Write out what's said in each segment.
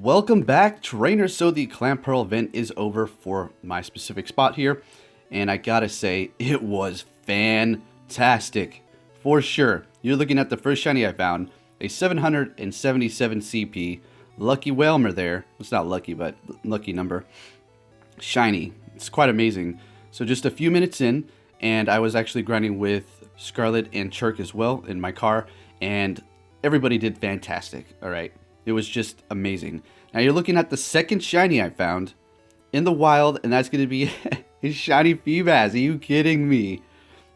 Welcome back, trainers. So the Clamperl event is over for my specific spot here, and I gotta say, it was fantastic. For sure. You're looking at the first shiny I found, a 777 CP, lucky Wailmer there. It's not lucky, but lucky number. Shiny. It's quite amazing. So just a few minutes in, and I was actually grinding with Scarlet and Chirk as well in my car, and everybody did fantastic, alright? It was just amazing. Now you're looking at the second shiny I found in the wild, and that's going to be a shiny Feebas. Are you kidding me?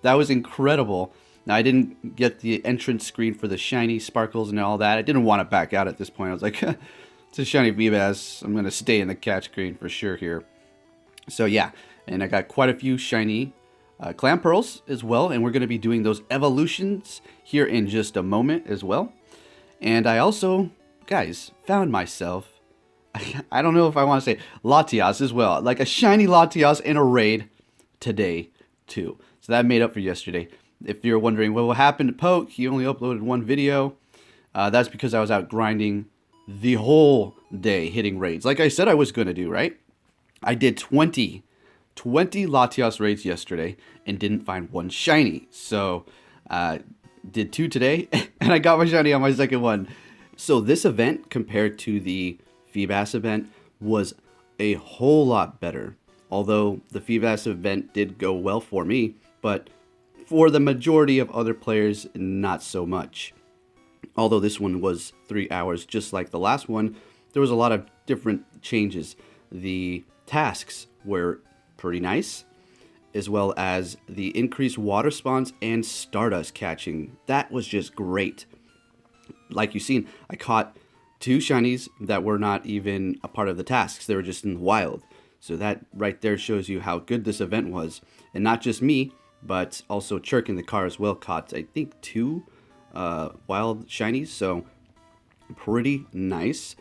That was incredible. Now I didn't get the entrance screen for the shiny sparkles and all that. I didn't want to back out at this point. I was like, it's a shiny Feebas. I'm going to stay in the catch screen for sure here. So yeah, and I got quite a few shiny Clamperls as well, and we're going to be doing those evolutions here in just a moment as well. And I also, guys, found myself, I don't know if I want to say Latias as well, like a shiny Latias in a raid today too. So that made up for yesterday. If you're wondering what happened to Poke, he only uploaded one video. That's because I was out grinding the whole day hitting raids. Like I said I was going to do, right? I did 20 Latias raids yesterday and didn't find one shiny. So, did 2 today, and I got my shiny on my second one. So this event, compared to the Feebas event, was a whole lot better. Although the Feebas event did go well for me, but for the majority of other players, not so much. Although this one was 3 hours, just like the last one, there was a lot of different changes. The tasks were pretty nice, as well as the increased water spawns and Stardust catching. That was just great. Like you've seen, I caught 2 shinies that were not even a part of the tasks. They were just in the wild. So that right there shows you how good this event was. And not just me, but also Chirk in the car as well caught, I think, 2 wild shinies. So pretty nice.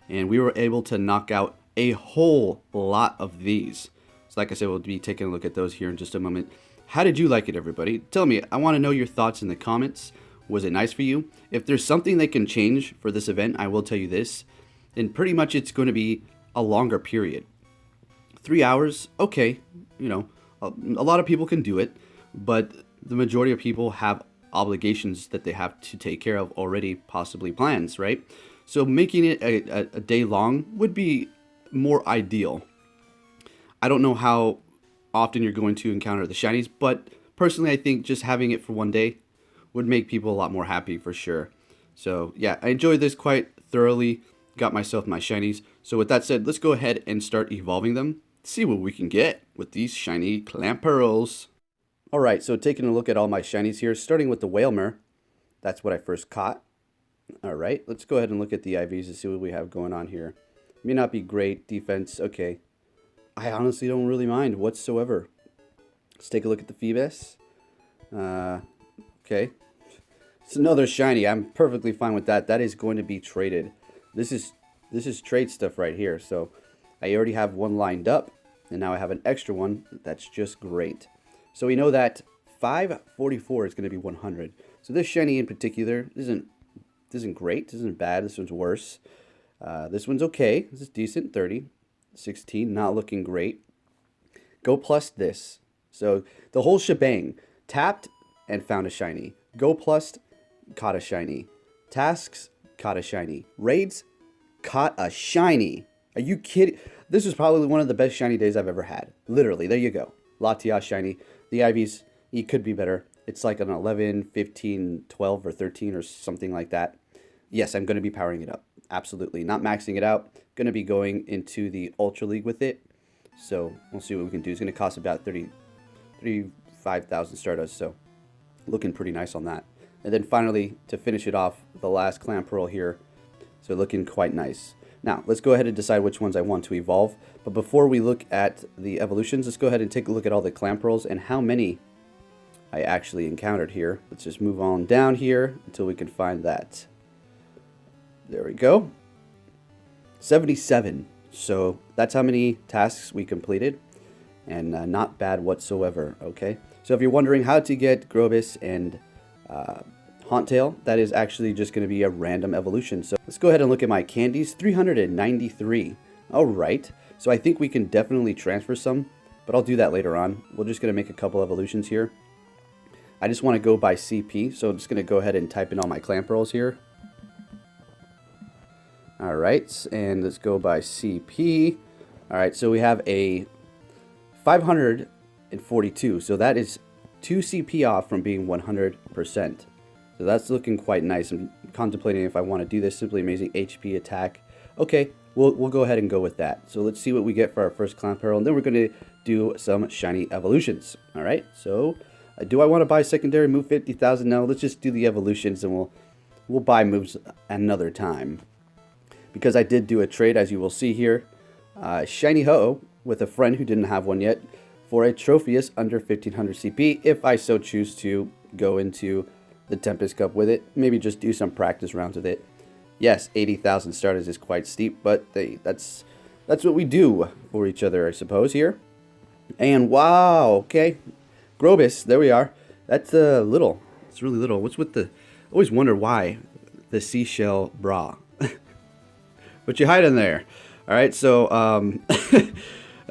And we were able to knock out a whole lot of these. So like I said, we'll be taking a look at those here in just a moment. How did you like it, everybody? Tell me. I want to know your thoughts in the comments. Was it nice for you? If there's something they can change for this event, I will tell you this. And pretty much it's going to be a longer period. 3 hours, okay. You know, a lot of people can do it. But the majority of people have obligations that they have to take care of already, possibly plans, right? So making it a day long would be more ideal. I don't know how often you're going to encounter the shinies, but personally I think just having it for one day would make people a lot more happy for sure. So yeah, I enjoyed this quite thoroughly. Got myself my shinies. So with that said, let's go ahead and start evolving them. See what we can get with these shiny Clamperls. Alright, so taking a look at all my shinies here, starting with the Wailmer. That's what I first caught. Alright, let's go ahead and look at the IVs and see what we have going on here. May not be great. Defense, okay. I honestly don't really mind whatsoever. Let's take a look at the Feebas. Okay. It's another shiny. I'm perfectly fine with that. That is going to be traded. This is trade stuff right here. So I already have one lined up, and now I have an extra one. That's just great. So we know that 544 is going to be 100. So this shiny in particular isn't great. This isn't bad. This one's worse. This one's okay. This is decent. 30, 16, not looking great. Go plus this. So the whole shebang. Tapped and found a shiny. Go plus, caught a shiny. Tasks, caught a shiny. Raids, caught a shiny. Are you kidding? This was probably one of the best shiny days I've ever had. Literally, there you go. Latias shiny. The IVs, it could be better. It's like an 11, 15, 12, or 13 or something like that. Yes, I'm going to be powering it up. Absolutely. Not maxing it out. Going to be going into the Ultra League with it. So we'll see what we can do. It's going to cost about 35,000 Stardust. So looking pretty nice on that. And then finally, to finish it off, the last Clamperl here. So looking quite nice. Now, let's go ahead and decide which ones I want to evolve. But before we look at the evolutions, let's go ahead and take a look at all the Clamperls and how many I actually encountered here. Let's just move on down here until we can find that. There we go. 77. So that's how many tasks we completed. And not bad whatsoever, okay? So if you're wondering how to get Gorebyss and Huntail, that is actually just going to be a random evolution. So let's go ahead and look at my candies. 393. Alright, so I think we can definitely transfer some, but I'll do that later on. We're just going to make a couple evolutions here. I just want to go by CP, so I'm just going to go ahead and type in all my Clamperls here. Alright, and let's go by CP. Alright, so we have a 542, so that is 2 CP off from being 100%. So that's looking quite nice. I'm contemplating if I want to do this. Simply amazing HP attack. Okay, we'll go ahead and go with that. So let's see what we get for our first Clamperl, and then we're going to do some shiny evolutions. Alright, so do I want to buy secondary move 50,000? No, let's just do the evolutions, and we'll buy moves another time. Because I did do a trade, as you will see here. Shiny Ho-Oh with a friend who didn't have one yet for a Trophius under 1500 CP, if I so choose to go into the Tempest Cup with it. Maybe just do some practice rounds with it. Yes, 80,000 starters is quite steep, but that's what we do for each other, I suppose, here. And wow, okay. Gorebyss, there we are. That's little. It's really little. What's with the... I always wonder why the seashell bra. But you hide in there. Alright, so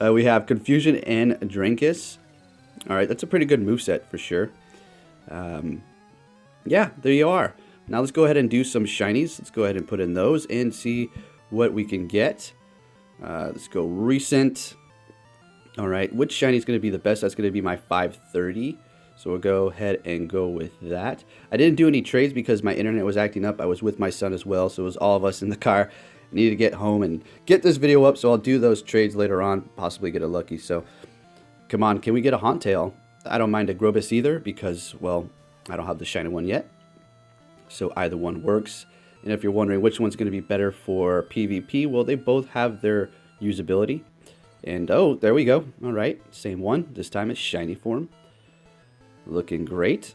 we have Confusion and Drinkus. Alright, that's a pretty good moveset for sure. Yeah, there you are. Now let's go ahead and do some shinies. Let's go ahead and put in those and see what we can get. Let's go recent. Alright, which shiny is going to be the best? That's going to be my 530. So we'll go ahead and go with that. I didn't do any trades because my internet was acting up. I was with my son as well, so it was all of us in the car. I need to get home and get this video up, so I'll do those trades later on, possibly get a lucky. So come on, can we get a Huntail? I don't mind a Gorebyss either because, well, I don't have the shiny one yet. So either one works. And if you're wondering which one's going to be better for PvP, well, they both have their usability. And oh, there we go. All right, same one. This time it's shiny form. Looking great.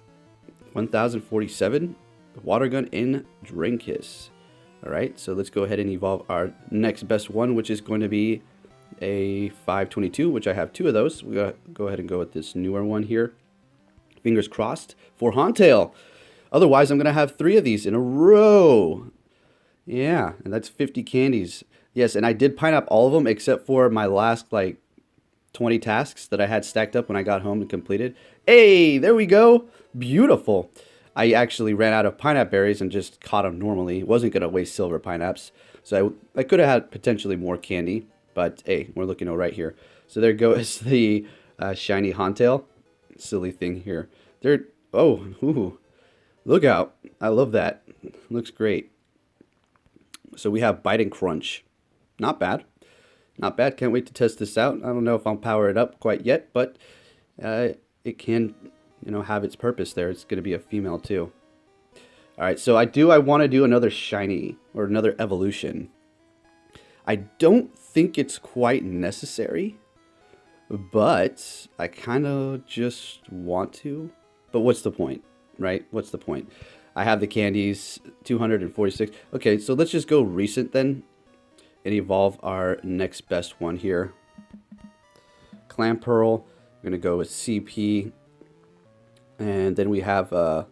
1047. Water Gun in Drinkus. All right, so let's go ahead and evolve our next best one, which is going to be a 522, which I have 2 of those. We gotta go ahead and go with this newer one here. Fingers crossed for Huntail. Otherwise, I'm going to have 3 of these in a row. Yeah, and that's 50 candies. Yes, and I did pine up all of them except for my last, like, 20 tasks that I had stacked up when I got home and completed. Hey, there we go. Beautiful. I actually ran out of pineapple berries and just caught them normally. Wasn't going to waste silver pineapples. So I could have had potentially more candy. But, hey, we're looking all right here. So there goes the shiny Huntail. Silly thing here. Oh, ooh. Look out. I love that. Looks great. So we have Bite and Crunch. Not bad. Not bad. Can't wait to test this out. I don't know if I'll power it up quite yet, but it can, you know, have its purpose there. It's going to be a female too. All right, so I want to do another shiny or another evolution. I don't think it's quite necessary, but I kind of just want to. But what's the point, right? What's the point? I have the candies, 246. Okay, so let's just go recent then and evolve our next best one here. Clamperl. We're going to go with CP. And then we have a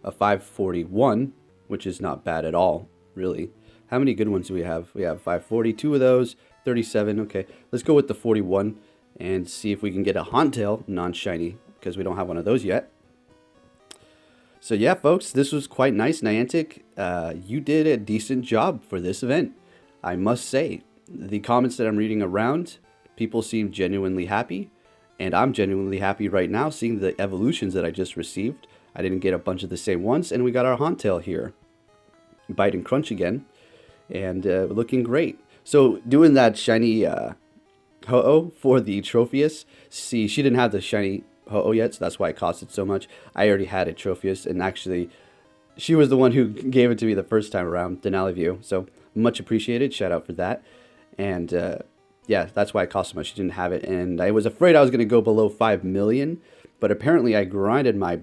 541, which is not bad at all, really. How many good ones do we have? We have 542 of those, 37. Okay, let's go with the 41 and see if we can get a Huntail non-shiny because we don't have one of those yet. So yeah, folks, this was quite nice. Niantic, you did a decent job for this event. I must say, the comments that I'm reading around, people seem genuinely happy. And I'm genuinely happy right now seeing the evolutions that I just received. I didn't get a bunch of the same ones, and we got our Huntail here. Bite and Crunch again. And looking great. So doing that shiny Ho-Oh for the Trophius. See, she didn't have the shiny Ho-Oh yet, so that's why it costed so much. I already had a Trophius, and actually, she was the one who gave it to me the first time around, Denali View. So much appreciated. Shout out for that. And yeah, that's why it cost so much. She didn't have it, and I was afraid I was going to go below 5 million, but apparently I grinded my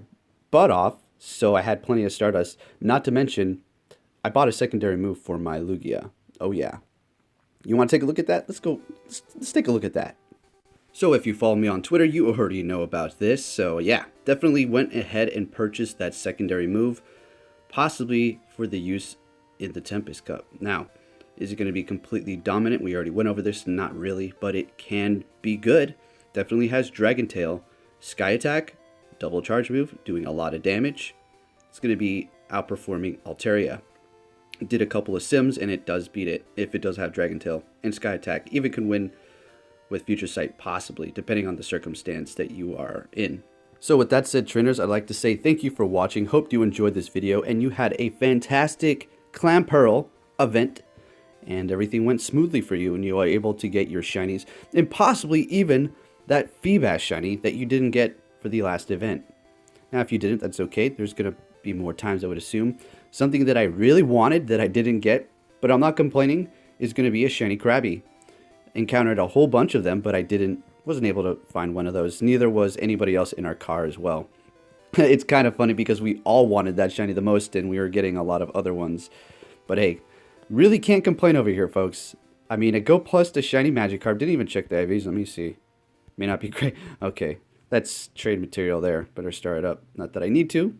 butt off, so I had plenty of Stardust. Not to mention, I bought a secondary move for my Lugia. Oh yeah. You want to take a look at that? Let's go. Let's take a look at that. So if you follow me on Twitter, you already know about this. So yeah, definitely went ahead and purchased that secondary move. possibly for the use in the Tempest Cup. Now, is it going to be completely dominant? We already went over this, not really, but it can be good. Definitely has Dragon Tail, Sky Attack, double charge move, doing a lot of damage. It's going to be outperforming Altaria. It did a couple of sims, and it does beat it if it does have Dragon Tail and Sky Attack. Even can win with Future Sight, possibly, depending on the circumstance that you are in. So with that said, trainers, I'd like to say thank you for watching. Hope you enjoyed this video, and you had a fantastic Clamperl event, and everything went smoothly for you, and you are able to get your shinies, and possibly even that Feebas shiny that you didn't get for the last event. Now, if you didn't, that's okay. There's going to be more times, I would assume. Something that I really wanted that I didn't get, but I'm not complaining, is going to be a shiny Krabby. Encountered a whole bunch of them, but I wasn't able to find one of those. Neither was anybody else in our car as well. It's kind of funny because we all wanted that shiny the most, and we were getting a lot of other ones. But hey, really can't complain over here, folks. I mean, a Go Plus to shiny Magikarp. Didn't even check the IVs. Let me see. May not be great. Okay, that's trade material there. Better start it up. Not that I need to.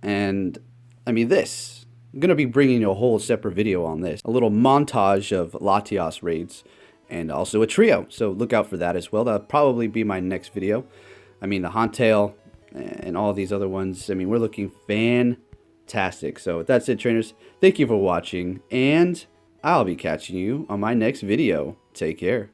And, I mean, this. I'm going to be bringing you a whole separate video on this. A little montage of Latias raids. And also a trio. So look out for that as well. That'll probably be my next video. I mean, the Huntail and all these other ones. I mean, we're looking fantastic. So with that said, trainers, thank you for watching. And I'll be catching you on my next video. Take care.